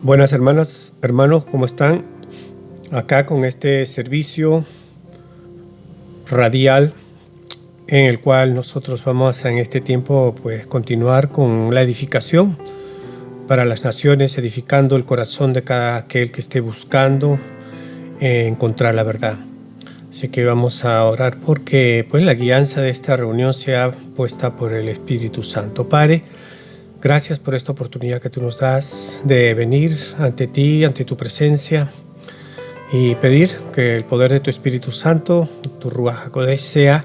Buenas hermanas, hermanos, ¿cómo están? Acá con este servicio radial en el cual nosotros vamos en este tiempo pues continuar con la edificación para las naciones, edificando el corazón de cada aquel que esté buscando encontrar la verdad. Así que vamos a orar porque pues la guianza de esta reunión sea puesta por el Espíritu Santo. Padre, gracias por esta oportunidad que tú nos das de venir ante ti, ante tu presencia y pedir que el poder de tu Espíritu Santo, tu Ruach HaKodesh, sea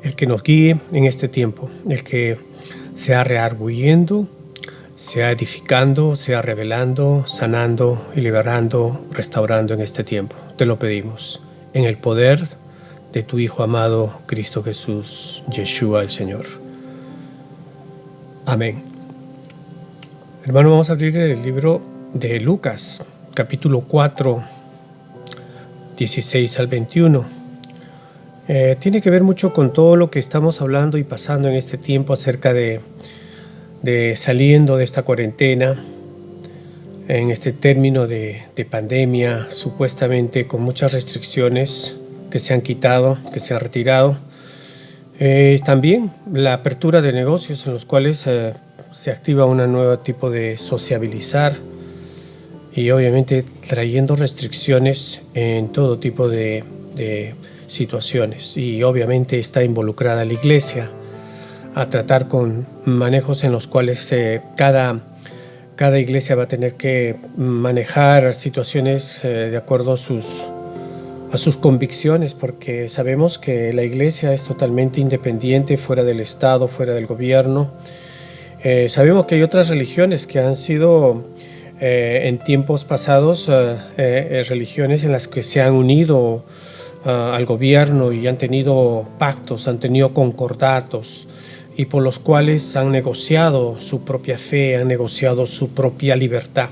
el que nos guíe en este tiempo, el que sea rearguyendo, sea edificando, sea revelando, sanando y liberando, restaurando en este tiempo. Te lo pedimos en el poder de tu Hijo amado, Cristo Jesús, Yeshua el Señor. Amén. Hermano, vamos a abrir el libro de Lucas, capítulo 4, 16 al 21. Tiene que ver mucho con todo lo que estamos hablando y pasando en este tiempo acerca de saliendo de esta cuarentena, en este término de pandemia, supuestamente con muchas restricciones que se han quitado, que se han retirado. También la apertura de negocios en los cuales se activa un nuevo tipo de sociabilizar y obviamente trayendo restricciones en todo tipo de situaciones, y obviamente está involucrada la iglesia a tratar con manejos en los cuales cada iglesia va a tener que manejar situaciones de acuerdo a sus convicciones, porque sabemos que la iglesia es totalmente independiente, fuera del Estado, fuera del gobierno. Sabemos que hay otras religiones que han sido en tiempos pasados religiones en las que se han unido al gobierno y han tenido pactos, han tenido concordatos, y por los cuales han negociado su propia fe, han negociado su propia libertad.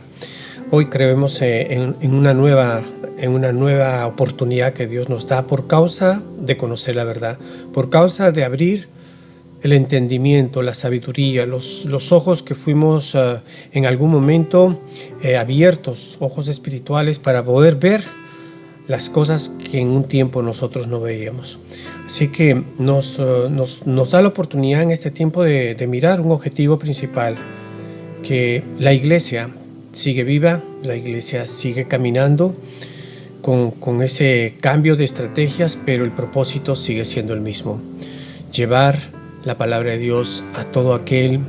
Hoy creemos en una nueva oportunidad que Dios nos da por causa de conocer la verdad, por causa de abrir el entendimiento, la sabiduría, los ojos que fuimos en algún momento abiertos, ojos espirituales, para poder ver las cosas que en un tiempo nosotros no veíamos. Así que nos da la oportunidad en este tiempo de mirar un objetivo principal, que la iglesia sigue viva, la iglesia sigue caminando con ese cambio de estrategias, pero el propósito sigue siendo el mismo: llevar la palabra de Dios a todo aquel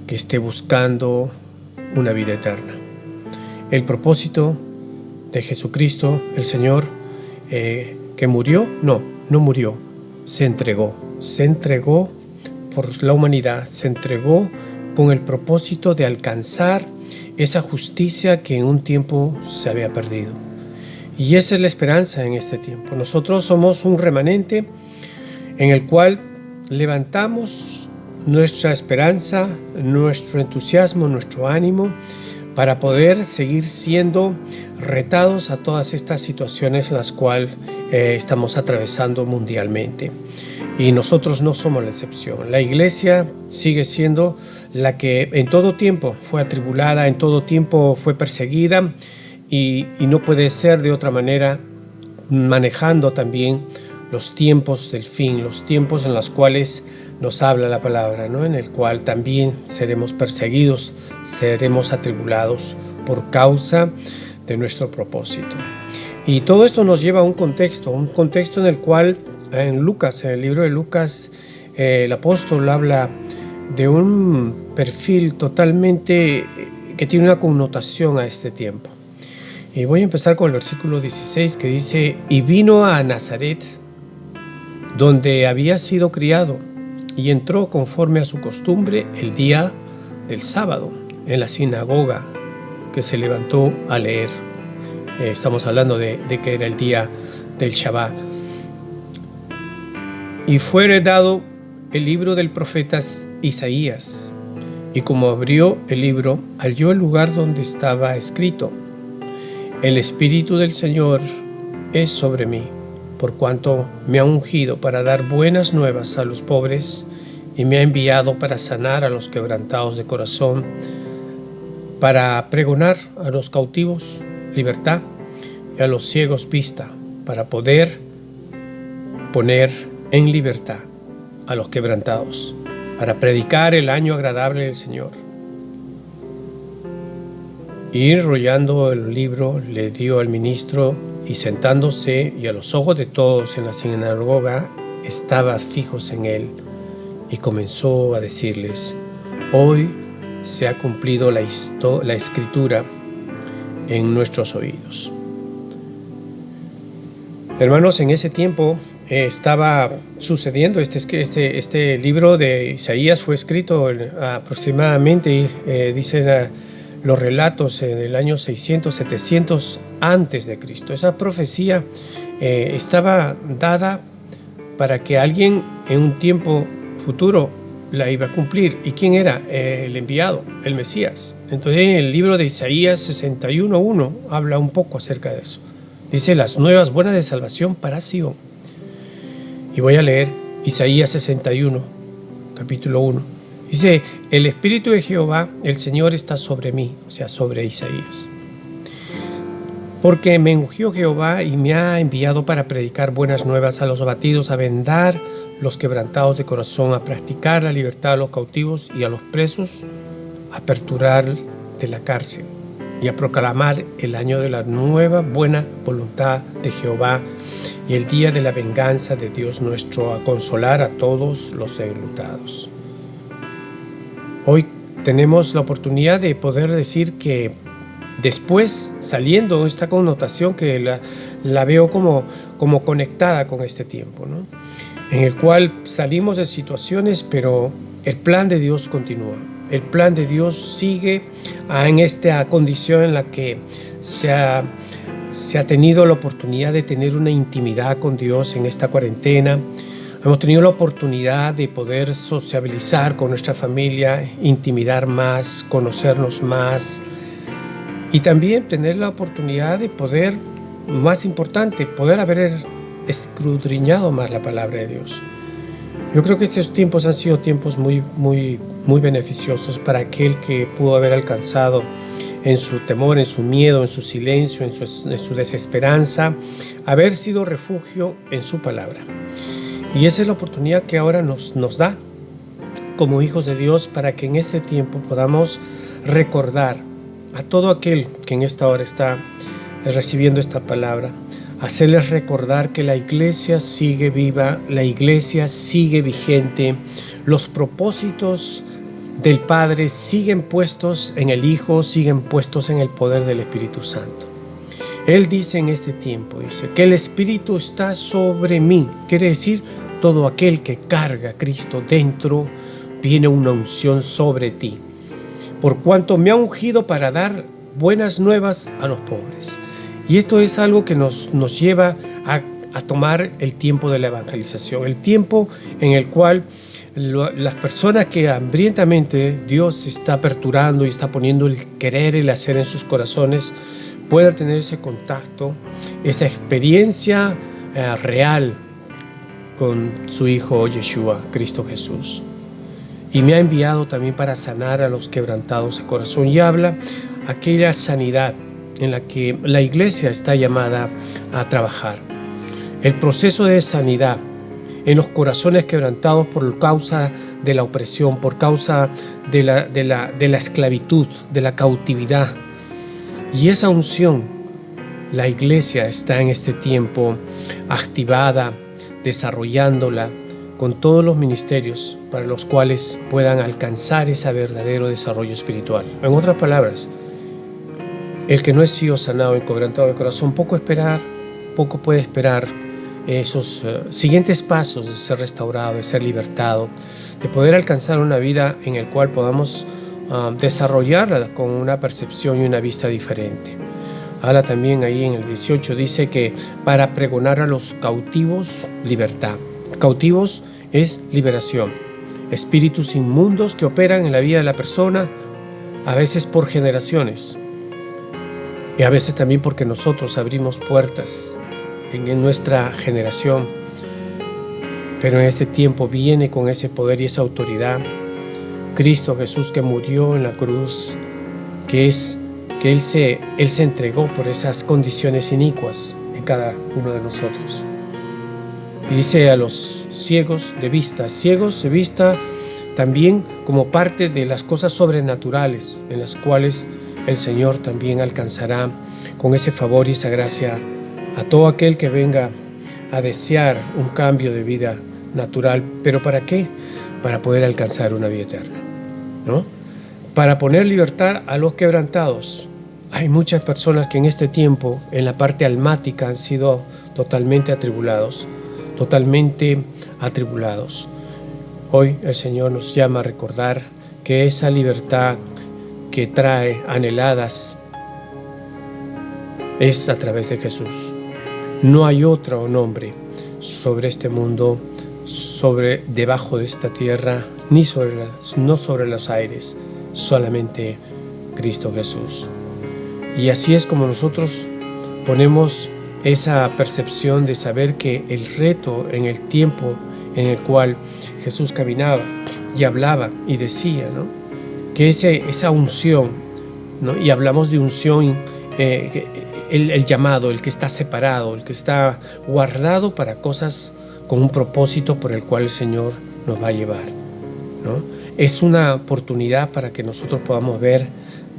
que esté buscando una vida eterna. El propósito de Jesucristo, el Señor, que murió, no murió, se entregó por la humanidad, se entregó con el propósito de alcanzar esa justicia que en un tiempo se había perdido. Y esa es la esperanza en este tiempo. Nosotros somos un remanente en el cual levantamos nuestra esperanza, nuestro entusiasmo, nuestro ánimo, para poder seguir siendo retados a todas estas situaciones en las cuales estamos atravesando mundialmente. Y nosotros no somos la excepción. La iglesia sigue siendo la que en todo tiempo fue atribulada, en todo tiempo fue perseguida, y no puede ser de otra manera, manejando también los tiempos del fin, los tiempos en los cuales nos habla la palabra, ¿no? En el cual también seremos perseguidos, seremos atribulados por causa de nuestro propósito. Y todo esto nos lleva a un contexto en el cual en Lucas, en el libro de Lucas, el apóstol habla de un perfil totalmente que tiene una connotación a este tiempo. Y voy a empezar con el versículo 16, que dice: y vino a Nazaret, donde había sido criado, y entró conforme a su costumbre el día del sábado en la sinagoga, que se levantó a leer. Estamos hablando de que era el día del Shabbat. Y fue dado el libro del profeta Isaías, y como abrió el libro, halló el lugar donde estaba escrito: el Espíritu del Señor es sobre mí, por cuanto me ha ungido para dar buenas nuevas a los pobres, y me ha enviado para sanar a los quebrantados de corazón, para pregonar a los cautivos libertad y a los ciegos vista, para poder poner en libertad a los quebrantados, para predicar el año agradable del Señor. Y enrollando el libro le dio al ministro, y sentándose, y a los ojos de todos en la sinagoga estaba fijos en él, y comenzó a decirles: hoy se ha cumplido la escritura en nuestros oídos. Hermanos, en ese tiempo estaba sucediendo este libro de Isaías fue escrito aproximadamente, dicen los relatos, en el año 600, 700 antes de Cristo. Esa profecía estaba dada para que alguien en un tiempo futuro la iba a cumplir. ¿Y quién era? El enviado, el Mesías. Entonces, en el libro de Isaías 61:1 habla un poco acerca de eso. Dice: las nuevas buenas de salvación para Sion. Y voy a leer Isaías 61, capítulo 1. Dice: el Espíritu de Jehová, el Señor, está sobre mí, o sea, sobre Isaías. Porque me ungió Jehová y me ha enviado para predicar buenas nuevas a los abatidos, a vendar los quebrantados de corazón, a practicar la libertad a los cautivos y a los presos, a aperturar de la cárcel y a proclamar el año de la nueva buena voluntad de Jehová y el día de la venganza de Dios nuestro, a consolar a todos los enlutados. Hoy tenemos la oportunidad de poder decir que después, saliendo esta connotación que la veo como conectada con este tiempo, ¿no? En el cual salimos de situaciones, pero el plan de Dios continúa. El plan de Dios sigue en esta condición en la que se ha tenido la oportunidad de tener una intimidad con Dios en esta cuarentena. Hemos tenido la oportunidad de poder sociabilizar con nuestra familia, intimidar más, conocernos más y también tener la oportunidad de poder, más importante, poder haber escudriñado más la palabra de Dios. Yo creo que estos tiempos han sido tiempos muy, muy, muy beneficiosos para aquel que pudo haber alcanzado en su temor, en su miedo, en su silencio, en su desesperanza, haber sido refugio en su palabra. Y esa es la oportunidad que ahora nos da como hijos de Dios para que en este tiempo podamos recordar a todo aquel que en esta hora está recibiendo esta palabra, hacerles recordar que la iglesia sigue viva, la iglesia sigue vigente, los propósitos del Padre siguen puestos en el Hijo, siguen puestos en el poder del Espíritu Santo. Él dice en este tiempo, dice que el Espíritu está sobre mí. Quiere decir, todo aquel que carga a Cristo dentro, viene una unción sobre ti. Por cuanto me ha ungido para dar buenas nuevas a los pobres. Y esto es algo que nos lleva a tomar el tiempo de la evangelización, el tiempo en el cual las personas que hambrientamente Dios está aperturando y está poniendo el querer y el hacer en sus corazones, puedan tener ese contacto, esa experiencia real con su Hijo Yeshua, Cristo Jesús. Y me ha enviado también para sanar a los quebrantados de corazón. Y habla aquella sanidad en la que la iglesia está llamada a trabajar. El proceso de sanidad en los corazones quebrantados por causa de la opresión, por causa de la esclavitud, de la cautividad. Y esa unción, la iglesia está en este tiempo activada, desarrollándola con todos los ministerios para los cuales puedan alcanzar ese verdadero desarrollo espiritual. En otras palabras, el que no es sido sanado y quebrantado de corazón, poco puede esperar esos siguientes pasos de ser restaurado, de ser libertado, de poder alcanzar una vida en la cual podamos desarrollarla con una percepción y una vista diferente. Habla también ahí en el 18, dice que para pregonar a los cautivos, libertad. Cautivos es liberación. Espíritus inmundos que operan en la vida de la persona, a veces por generaciones. Y a veces también porque nosotros abrimos puertas en nuestra generación. Pero en este tiempo viene con ese poder y esa autoridad Cristo Jesús, que murió en la cruz que Él se entregó por esas condiciones inicuas en cada uno de nosotros. Y dice a los ciegos de vista también como parte de las cosas sobrenaturales en las cuales el Señor también alcanzará con ese favor y esa gracia a todo aquel que venga a desear un cambio de vida natural. ¿Pero para qué? Para poder alcanzar una vida eterna, ¿no? Para poner libertad a los quebrantados. Hay muchas personas que en este tiempo, en la parte almática, han sido totalmente atribulados. Hoy el Señor nos llama a recordar que esa libertad que trae anheladas es a través de Jesús. No hay otro nombre sobre este mundo, debajo de esta tierra, no sobre los aires, solamente Cristo Jesús. Y así es como nosotros ponemos esa percepción de saber que el reto en el tiempo en el cual Jesús caminaba y hablaba y decía, ¿no?, que esa unción, ¿no?, y hablamos de unción, el llamado, el que está separado, el que está guardado para cosas con un propósito por el cual el Señor nos va a llevar, ¿no? Es una oportunidad para que nosotros podamos ver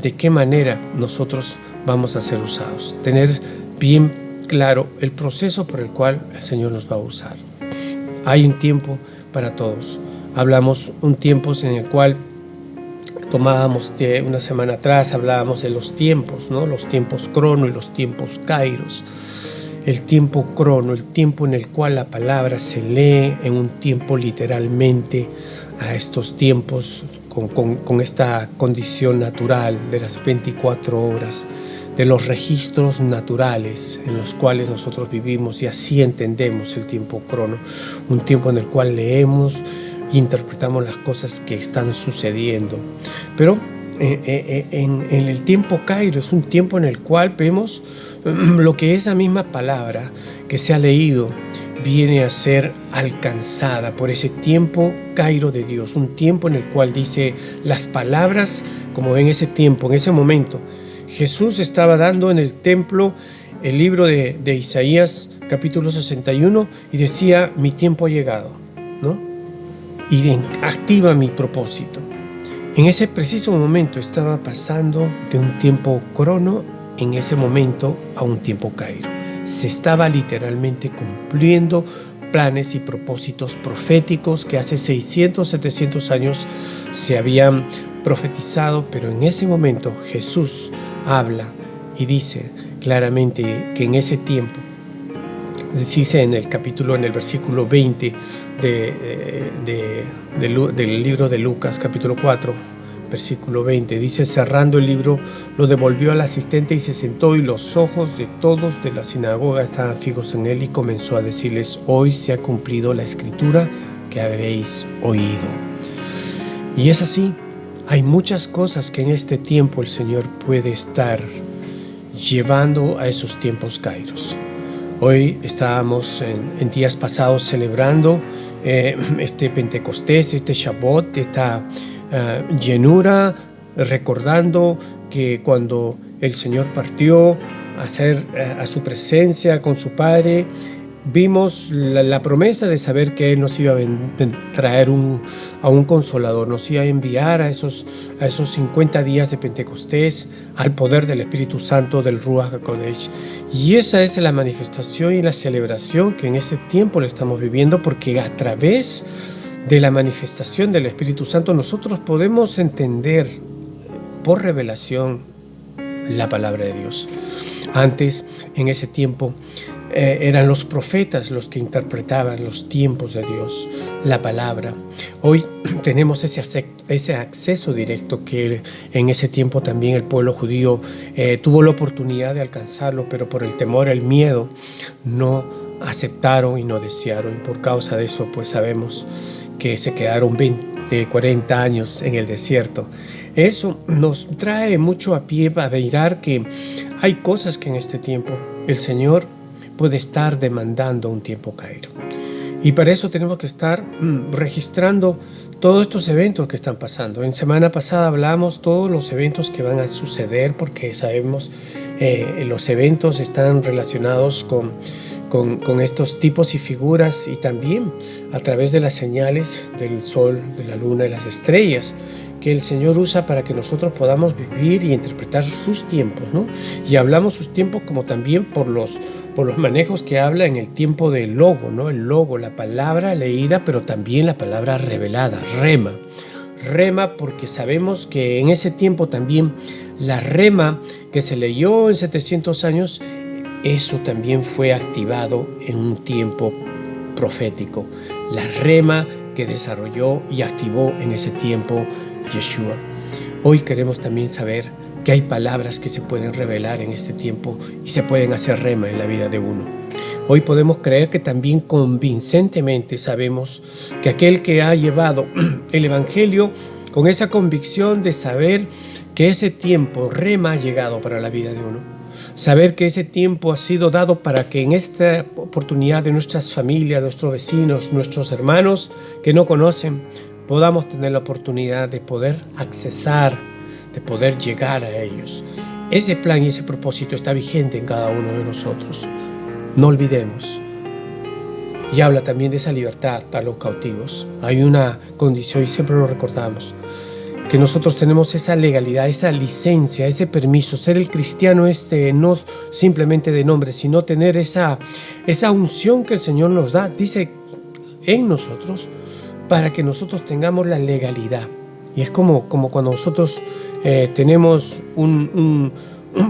de qué manera nosotros vamos a ser usados, tener bien claro el proceso por el cual el Señor nos va a usar. Hay un tiempo para todos. Hablamos un tiempo en el cual tomábamos una semana atrás, hablábamos de los tiempos, ¿no? Los tiempos crono y los tiempos kairos. El tiempo crono, el tiempo en el cual la palabra se lee en un tiempo literalmente a estos tiempos con esta condición natural de las 24 horas, de los registros naturales en los cuales nosotros vivimos, y así entendemos el tiempo crono, un tiempo en el cual leemos e interpretamos las cosas que están sucediendo. Pero en el tiempo kairo es un tiempo en el cual vemos lo que esa misma palabra que se ha leído viene a ser alcanzada por ese tiempo kairo de Dios, un tiempo en el cual dice las palabras, como en ese tiempo, en ese momento, Jesús estaba dando en el templo el libro de Isaías capítulo 61 y decía: mi tiempo ha llegado, ¿no? Y activa mi propósito. En ese preciso momento estaba pasando de un tiempo crono en ese momento a un tiempo kairo. Se estaba literalmente cumpliendo planes y propósitos proféticos que hace 600, 700 años se habían profetizado, pero en ese momento Jesús habla y dice claramente que en ese tiempo, dice en el versículo 20 del libro de Lucas, capítulo 4, versículo 20, dice: cerrando el libro, lo devolvió al asistente y se sentó, y los ojos de todos de la sinagoga estaban fijos en él, y comenzó a decirles: hoy se ha cumplido la escritura que habéis oído. Y es así. Hay muchas cosas que en este tiempo el Señor puede estar llevando a esos tiempos kairos. Hoy estábamos en días pasados celebrando este Pentecostés, este Shavuot, esta llenura, recordando que cuando el Señor partió a su presencia con su Padre, vimos la promesa de saber que Él nos iba a traer a un consolador, nos iba a enviar a esos 50 días de Pentecostés, al poder del Espíritu Santo, del Ruach HaKodesh. Y esa es la manifestación y la celebración que en ese tiempo le estamos viviendo, porque a través de la manifestación del Espíritu Santo nosotros podemos entender por revelación la palabra de Dios. Antes, en ese tiempo, eran los profetas los que interpretaban los tiempos de Dios, la palabra. Hoy tenemos ese acceso directo que en ese tiempo también el pueblo judío tuvo la oportunidad de alcanzarlo, pero por el temor, el miedo, no aceptaron y no desearon. Y por causa de eso, pues sabemos que se quedaron 40 años en el desierto. Eso nos trae mucho a pie a mirar que hay cosas que en este tiempo el Señor puede estar demandando un tiempo kairo. Y para eso tenemos que estar registrando todos estos eventos que están pasando. En semana pasada hablamos todos los eventos que van a suceder, porque sabemos los eventos están relacionados con estos tipos y figuras, y también a través de las señales del sol, de la luna y las estrellas que el Señor usa para que nosotros podamos vivir y interpretar sus tiempos, ¿no? Y hablamos sus tiempos como también por los manejos que habla en el tiempo del logo, ¿no? El logo, la palabra leída, pero también la palabra revelada, rema. Rema, porque sabemos que en ese tiempo también la rema que se leyó en 700 años, eso también fue activado en un tiempo profético. La rema que desarrolló y activó en ese tiempo Yeshua. Hoy queremos también saber que hay palabras que se pueden revelar en este tiempo y se pueden hacer rema en la vida de uno. Hoy podemos creer que también convincentemente sabemos que aquel que ha llevado el Evangelio con esa convicción de saber que ese tiempo rema ha llegado para la vida de uno. Saber que ese tiempo ha sido dado para que en esta oportunidad de nuestras familias, nuestros vecinos, nuestros hermanos que no conocen, podamos tener la oportunidad de poder accesar, de poder llegar a ellos. Ese plan y ese propósito está vigente en cada uno de nosotros. No olvidemos. Y habla también de esa libertad para los cautivos. Hay una condición, y siempre lo recordamos, que nosotros tenemos esa legalidad, esa licencia, ese permiso. Ser el cristiano no simplemente de nombre, sino tener esa unción que el Señor nos da, dice, en nosotros, para que nosotros tengamos la legalidad. Y es como cuando nosotros tenemos un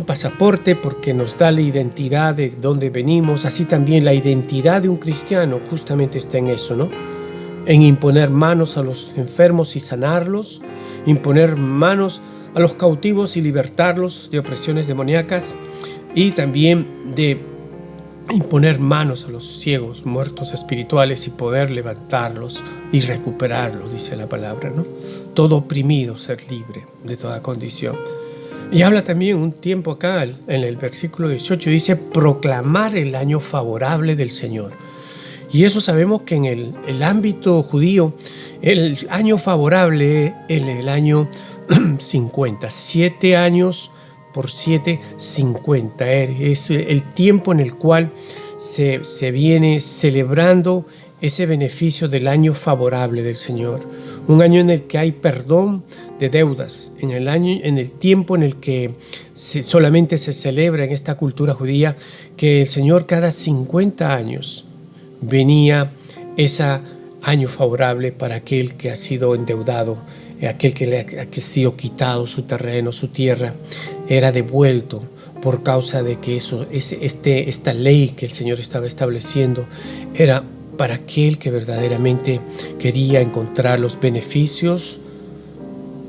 pasaporte, porque nos da la identidad de dónde venimos. Así también la identidad de un cristiano justamente está en eso, ¿no? En imponer manos a los enfermos y sanarlos, imponer manos a los cautivos y libertarlos de opresiones demoníacas, y también de imponer manos a los ciegos, muertos espirituales, y poder levantarlos y recuperarlos, dice la palabra, ¿no? Todo oprimido ser libre de toda condición. Y habla también un tiempo acá, en el versículo 18, dice proclamar el año favorable del Señor. Y eso sabemos que en el ámbito judío, el año favorable es el año 50, 7 años por 7, 50. Es el tiempo en el cual se viene celebrando ese beneficio del año favorable del Señor. Un año en el que hay perdón de deudas, en el tiempo en el que solamente se celebra en esta cultura judía que el Señor cada 50 años venía ese año favorable para aquel que ha sido endeudado, aquel que ha sido quitado su terreno, su tierra, era devuelto por causa de que esta ley que el Señor estaba estableciendo era para aquel que verdaderamente quería encontrar los beneficios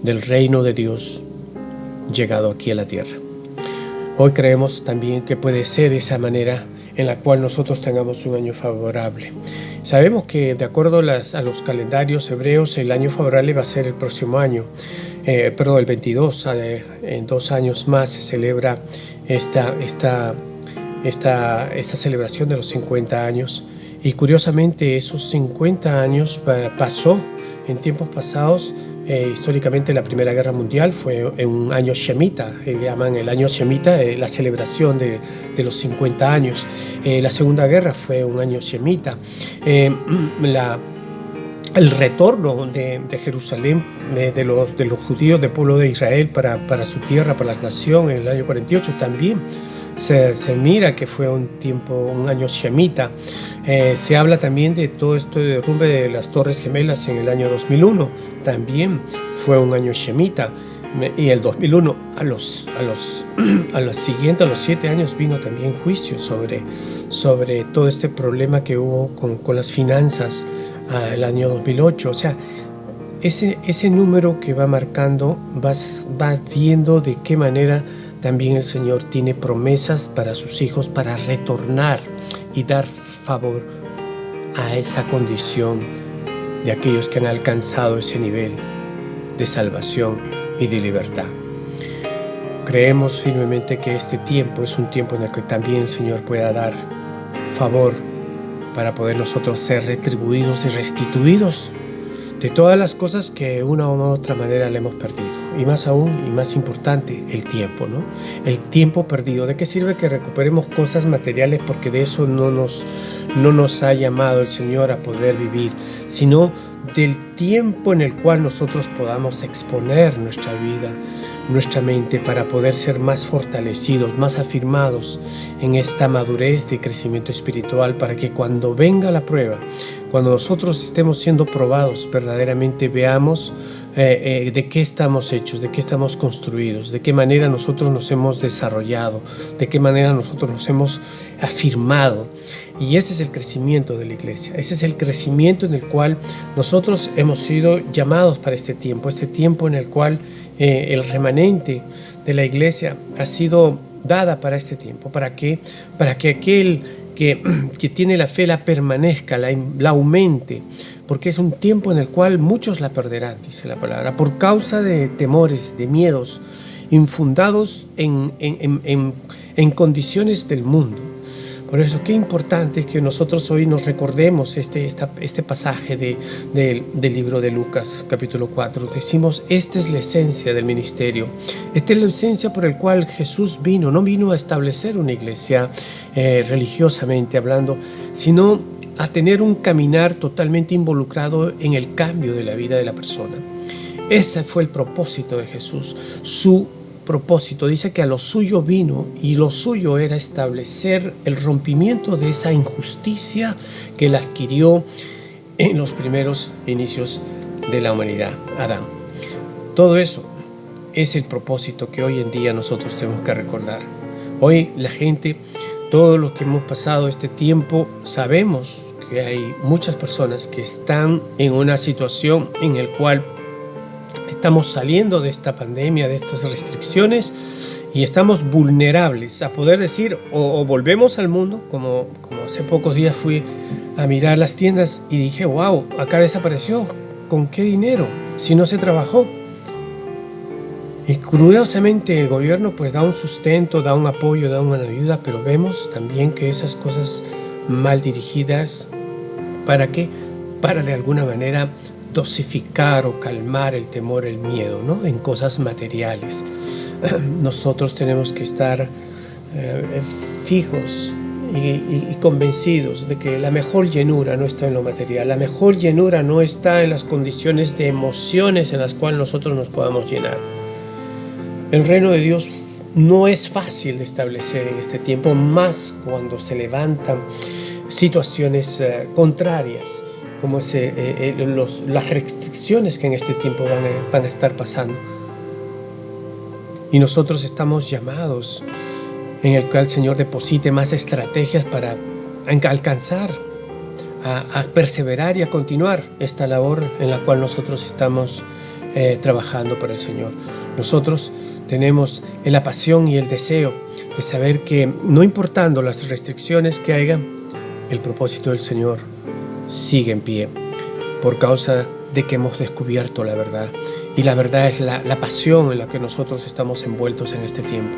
del reino de Dios llegado aquí a la tierra. Hoy creemos también que puede ser esa manera en la cual nosotros tengamos un año favorable. Sabemos que de acuerdo a los calendarios hebreos, el año favorable va a ser el próximo año, el 22. En 2 años más se celebra esta celebración de los 50 años. Y curiosamente esos 50 años pasó en tiempos pasados. Históricamente la Primera Guerra Mundial fue en un año Shemitah, le llaman el año Shemitah, la celebración de los 50 años. La Segunda Guerra fue un año Shemitah. El retorno de Jerusalén, de los judíos del pueblo de Israel para su tierra, para la nación, en el año 48 también se mira que fue un año Shemitah. Se habla también de todo esto de derrumbe de las Torres Gemelas en el año 2001, también fue un año Shemitah. Y el 2001, a los 7 años, vino también juicio sobre todo este problema que hubo con las finanzas el año 2008. O sea, ese número que va marcando, va viendo de qué manera también el Señor tiene promesas para sus hijos para retornar y dar favor a esa condición de aquellos que han alcanzado ese nivel de salvación y de libertad. Creemos firmemente que este tiempo es un tiempo en el que también el Señor pueda dar favor para poder nosotros ser retribuidos y restituidos de todas las cosas que de una u otra manera le hemos perdido. Y más aún, y más importante, el tiempo, ¿no? El tiempo perdido. ¿De qué sirve que recuperemos cosas materiales? Porque de eso no nos ha llamado el Señor a poder vivir, sino del tiempo en el cual nosotros podamos exponer nuestra vida, nuestra mente, para poder ser más fortalecidos, más afirmados en esta madurez de crecimiento espiritual, para que cuando venga la prueba, cuando nosotros estemos siendo probados, verdaderamente veamos de qué estamos hechos, de qué estamos construidos, de qué manera nosotros nos hemos desarrollado, de qué manera nosotros nos hemos afirmado. Y ese es el crecimiento de la iglesia, ese es el crecimiento en el cual nosotros hemos sido llamados para este tiempo en el cual el remanente de la iglesia ha sido dada para este tiempo, para que aquel que tiene la fe la permanezca, la aumente, porque es un tiempo en el cual muchos la perderán, dice la palabra, por causa de temores, de miedos infundados en condiciones del mundo. Por eso, qué importante es que nosotros hoy nos recordemos este pasaje del libro de Lucas, capítulo 4. Decimos, esta es la esencia del ministerio. Esta es la esencia por el cual Jesús vino. No vino a establecer una iglesia religiosamente hablando, sino a tener un caminar totalmente involucrado en el cambio de la vida de la persona. Ese fue el propósito de Jesús. Su propósito, dice que a lo suyo vino, y lo suyo era establecer el rompimiento de esa injusticia que él adquirió en los primeros inicios de la humanidad, Adán. Todo eso es el propósito que hoy en día nosotros tenemos que recordar. Hoy la gente, todos los que hemos pasado este tiempo, sabemos que hay muchas personas que están en una situación en la cual estamos saliendo de esta pandemia, de estas restricciones, y estamos vulnerables a poder decir o volvemos al mundo, como hace pocos días fui a mirar las tiendas y dije, wow, acá desapareció. ¿Con qué dinero? Si no se trabajó. Y curiosamente el gobierno pues da un sustento, da un apoyo, da una ayuda, pero vemos también que esas cosas mal dirigidas, ¿para qué? Para de alguna manera dosificar o calmar el temor, el miedo, ¿no? En cosas materiales. Nosotros tenemos que estar fijos y convencidos de que la mejor llenura no está en lo material, la mejor llenura no está en las condiciones de emociones en las cuales nosotros nos podamos llenar. El reino de Dios no es fácil de establecer en este tiempo, más cuando se levantan situaciones contrarias, como las restricciones que en este tiempo van a estar pasando. Y nosotros estamos llamados en el cual el Señor deposite más estrategias para alcanzar, a perseverar y a continuar esta labor en la cual nosotros estamos trabajando para el Señor. Nosotros tenemos la pasión y el deseo de saber que, no importando las restricciones que haya, el propósito del Señor sigue en pie, por causa de que hemos descubierto la verdad. Y la verdad es la pasión en la que nosotros estamos envueltos en este tiempo.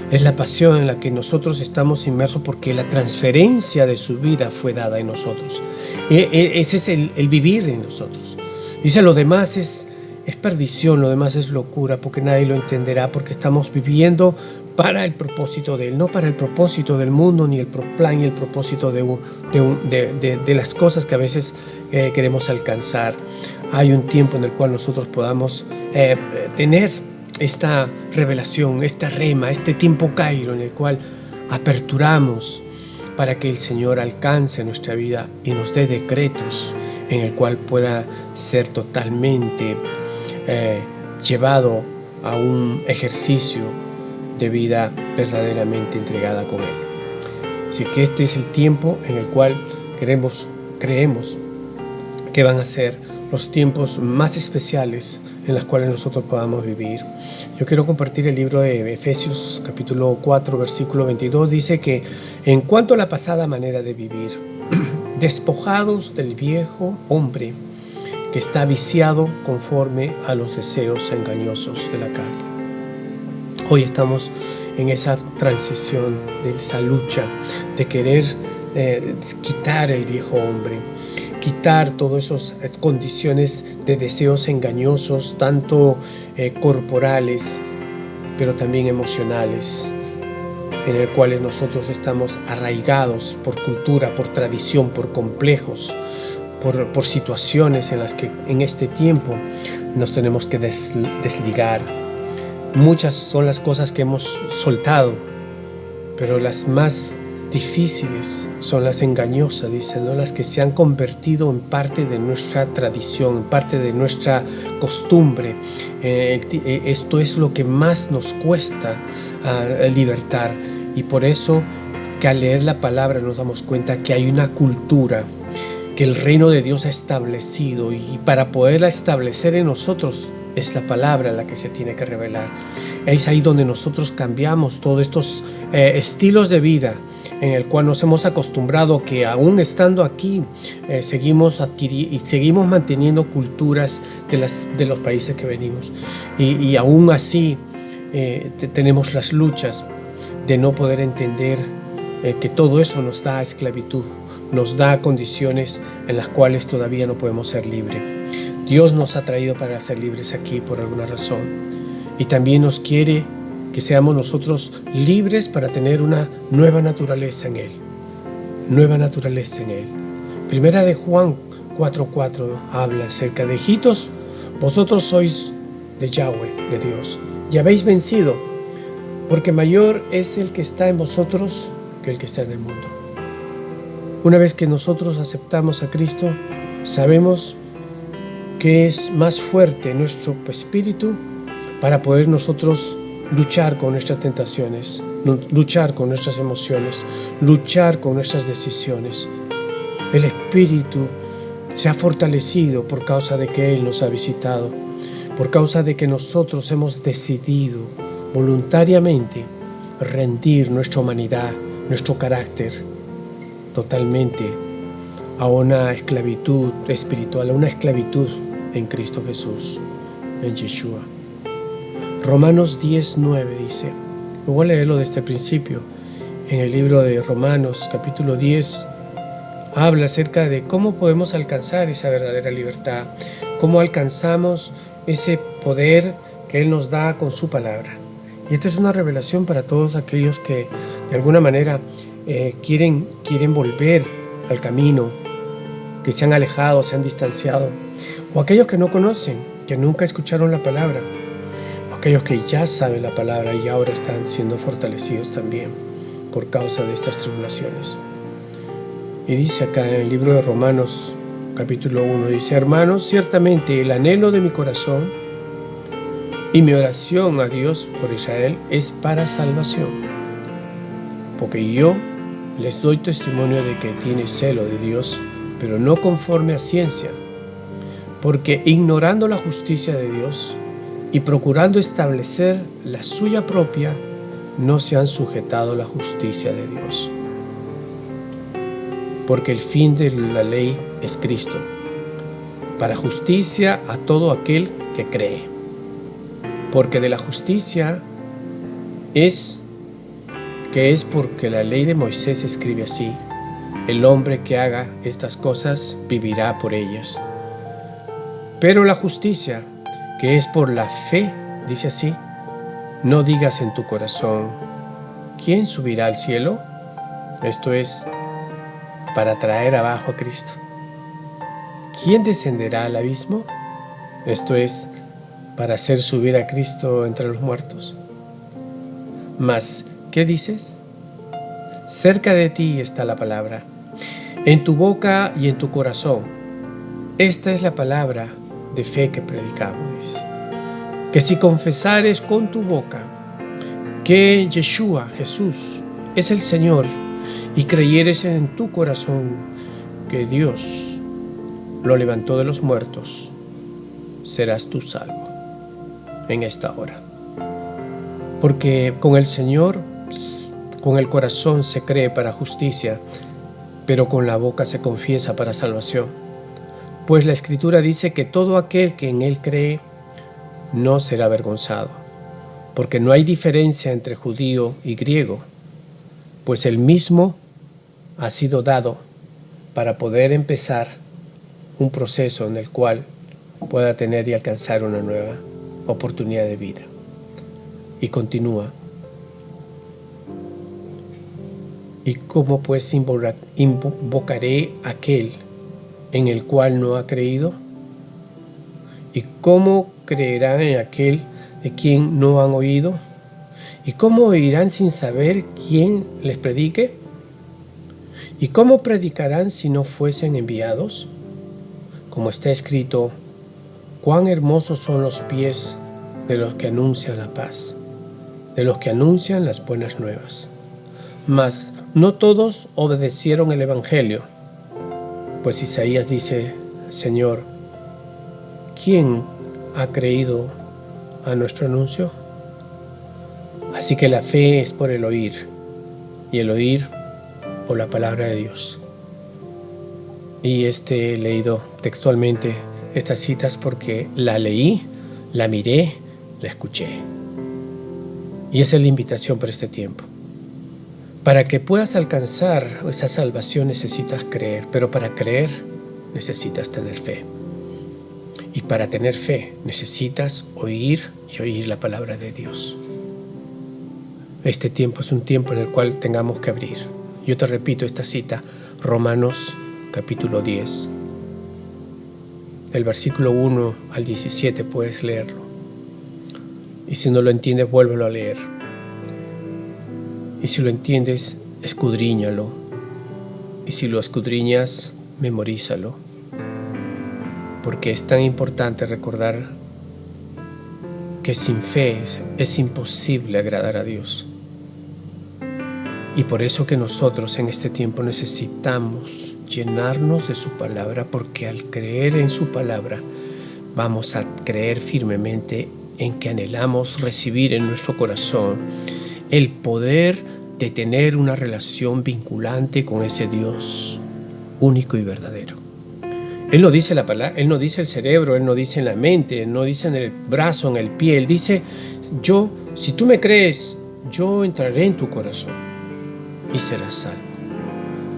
Es la pasión en la que nosotros estamos inmersos, porque la transferencia de su vida fue dada en nosotros. Ese es el vivir en nosotros. Dice, lo demás es perdición, lo demás es locura, porque nadie lo entenderá, porque estamos viviendo para el propósito de Él, no para el propósito del mundo, ni el plan y el propósito de las cosas que a veces queremos alcanzar. Hay un tiempo en el cual nosotros podamos tener esta revelación, esta rema, este tiempo Cairo, en el cual aperturamos para que el Señor alcance nuestra vida y nos dé decretos en el cual pueda ser totalmente llevado a un ejercicio de vida verdaderamente entregada con Él. Así que este es el tiempo en el cual creemos que van a ser los tiempos más especiales en los cuales nosotros podamos vivir. Yo quiero compartir el libro de Efesios, capítulo 4, versículo 22. Dice que en cuanto a la pasada manera de vivir, despojados del viejo hombre que está viciado conforme a los deseos engañosos de la carne. Hoy estamos en esa transición, de esa lucha de querer quitar el viejo hombre. quitar todas esas condiciones de deseos engañosos, tanto corporales, pero también emocionales, en el cual nosotros estamos arraigados por cultura, por tradición, por complejos, por situaciones en las que en este tiempo nos tenemos que desligar. Muchas son las cosas que hemos soltado, pero las más difíciles son las engañosas, dicen, ¿no? Las que se han convertido en parte de nuestra tradición, en parte de nuestra costumbre. Esto es lo que más nos cuesta libertar, y por eso que al leer la palabra nos damos cuenta que hay una cultura que el reino de Dios ha establecido, y para poderla establecer en nosotros es la palabra la que se tiene que revelar. Es ahí donde nosotros cambiamos todos estos estilos de vida en el cual nos hemos acostumbrado, que aún estando aquí seguimos manteniendo culturas de los países que venimos, y aún así tenemos las luchas de no poder entender que todo eso nos da esclavitud, nos da condiciones en las cuales todavía no podemos ser libres. Dios nos ha traído para ser libres aquí por alguna razón, y también nos quiere que seamos nosotros libres para tener una nueva naturaleza en Él. Nueva naturaleza en Él. Primera de Juan 4:4 habla acerca de: hijitos, vosotros sois de Yahweh, de Dios, y habéis vencido, porque mayor es el que está en vosotros que el que está en el mundo. Una vez que nosotros aceptamos a Cristo, sabemos que es más fuerte nuestro espíritu para poder nosotros luchar con nuestras tentaciones, luchar con nuestras emociones, luchar con nuestras decisiones. El espíritu se ha fortalecido por causa de que Él nos ha visitado, por causa de que nosotros hemos decidido voluntariamente rendir nuestra humanidad, nuestro carácter totalmente a una esclavitud espiritual, a una esclavitud en Cristo Jesús, en Yeshua. Romanos 10:9 dice, voy a leerlo desde el principio, en el libro de Romanos capítulo 10, habla acerca de cómo podemos alcanzar esa verdadera libertad, cómo alcanzamos ese poder que Él nos da con su palabra. Y esta es una revelación para todos aquellos que de alguna manera quieren volver al camino, que se han alejado, se han distanciado, o aquellos que no conocen, que nunca escucharon la palabra, o aquellos que ya saben la palabra y ahora están siendo fortalecidos también por causa de estas tribulaciones. Y dice acá en el libro de Romanos capítulo 1, dice: hermanos, ciertamente el anhelo de mi corazón y mi oración a Dios por Israel es para salvación, porque yo les doy testimonio de que tiene celo de Dios, pero no conforme a ciencia, porque ignorando la justicia de Dios y procurando establecer la suya propia, no se han sujetado a la justicia de Dios. Porque el fin de la ley es Cristo, para justicia a todo aquel que cree. Porque de la justicia es porque la ley de Moisés escribe así: el hombre que haga estas cosas vivirá por ellas. Pero la justicia, que es por la fe, dice así: no digas en tu corazón, ¿quién subirá al cielo? Esto es, para traer abajo a Cristo. ¿Quién descenderá al abismo? Esto es, para hacer subir a Cristo entre los muertos. Mas, ¿qué dices? Cerca de ti está la palabra, en tu boca y en tu corazón. Esta es la palabra de fe que predicamos, dice. Que si confesares con tu boca que Yeshua, Jesús, es el Señor, y creyeres en tu corazón que Dios lo levantó de los muertos, serás tú salvo en esta hora. Porque con el Señor, con el corazón se cree para justicia, pero con la boca se confiesa para salvación. Pues la Escritura dice que todo aquel que en Él cree no será avergonzado, porque no hay diferencia entre judío y griego, pues el mismo ha sido dado para poder empezar un proceso en el cual pueda tener y alcanzar una nueva oportunidad de vida. Y continúa. ¿Y cómo pues invocaré a aquel en el cual no ha creído? ¿Y cómo creerán en aquel de quien no han oído? ¿Y cómo oirán sin saber quién les predique? ¿Y cómo predicarán si no fuesen enviados? Como está escrito, cuán hermosos son los pies de los que anuncian la paz, de los que anuncian las buenas nuevas. Mas no todos obedecieron el Evangelio, pues Isaías dice, Señor, ¿quién ha creído a nuestro anuncio? Así que la fe es por el oír, y el oír por la palabra de Dios. Y he leído textualmente estas citas porque la leí, la miré, la escuché. Y esa es la invitación para este tiempo. Para que puedas alcanzar esa salvación necesitas creer, pero para creer necesitas tener fe. Y para tener fe necesitas oír y oír la palabra de Dios. Este tiempo es un tiempo en el cual tengamos que abrir. Yo te repito esta cita, Romanos capítulo 10. El versículo 1 al 17 puedes leerlo. Y si no lo entiendes, vuélvelo a leer. Y si lo entiendes, escudriñalo. Y si lo escudriñas, memorízalo. Porque es tan importante recordar que sin fe es imposible agradar a Dios. Y por eso que nosotros en este tiempo necesitamos llenarnos de su palabra, porque al creer en su palabra vamos a creer firmemente en que anhelamos recibir en nuestro corazón el poder de tener una relación vinculante con ese Dios único y verdadero. Él no dice la palabra, Él no dice el cerebro, Él no dice en la mente, Él no dice en el brazo, en el pie. Él dice, si tú me crees, yo entraré en tu corazón y serás salvo.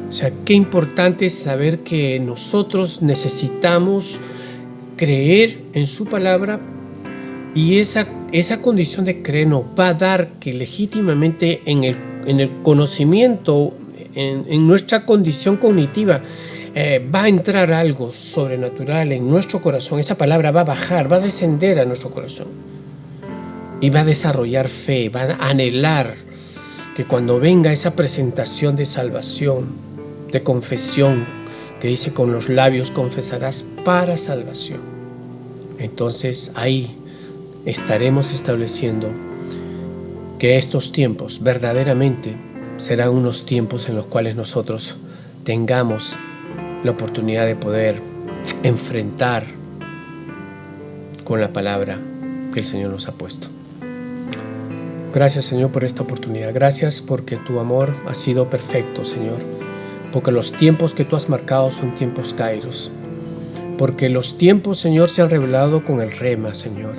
O sea, qué importante es saber que nosotros necesitamos creer en su palabra, y esa condición de creer nos va a dar que legítimamente en el conocimiento, en nuestra condición cognitiva, va a entrar algo sobrenatural en nuestro corazón. Esa palabra va a bajar, va a descender a nuestro corazón y va a desarrollar fe, va a anhelar que cuando venga esa presentación de salvación, de confesión, que dice con los labios confesarás para salvación, entonces ahí estaremos estableciendo que estos tiempos verdaderamente serán unos tiempos en los cuales nosotros tengamos la oportunidad de poder enfrentar con la palabra que el Señor nos ha puesto. Gracias, Señor, por esta oportunidad. Gracias porque tu amor ha sido perfecto, Señor. Porque los tiempos que tú has marcado son tiempos kairos. Porque los tiempos, Señor, se han revelado con el rema, Señor.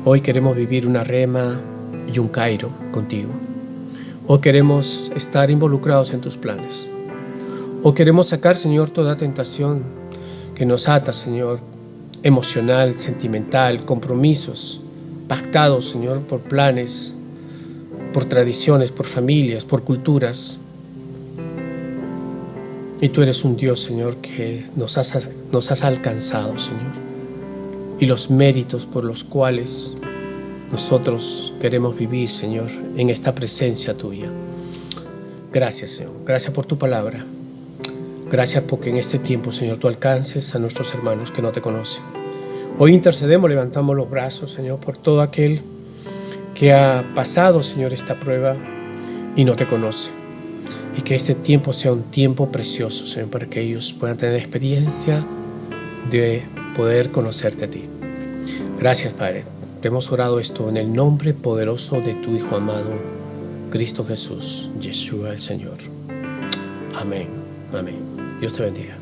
Hoy queremos vivir una rema y un kairo contigo. Hoy queremos estar involucrados en tus planes. Hoy queremos sacar, Señor, toda tentación que nos ata, Señor, emocional, sentimental, compromisos pactados, Señor, por planes, por tradiciones, por familias, por culturas. Y tú eres un Dios, Señor, que nos has alcanzado, Señor. Y los méritos por los cuales nosotros queremos vivir, Señor, en esta presencia tuya. Gracias, Señor. Gracias por tu palabra. Gracias porque en este tiempo, Señor, tú alcances a nuestros hermanos que no te conocen. Hoy intercedemos, levantamos los brazos, Señor, por todo aquel que ha pasado, Señor, esta prueba y no te conoce. Y que este tiempo sea un tiempo precioso, Señor, para que ellos puedan tener experiencia de poder conocerte a ti. Gracias, Padre. Hemos orado esto en el nombre poderoso de tu Hijo amado, Cristo Jesús, Yeshua el Señor. Amén. Amén. Dios te bendiga.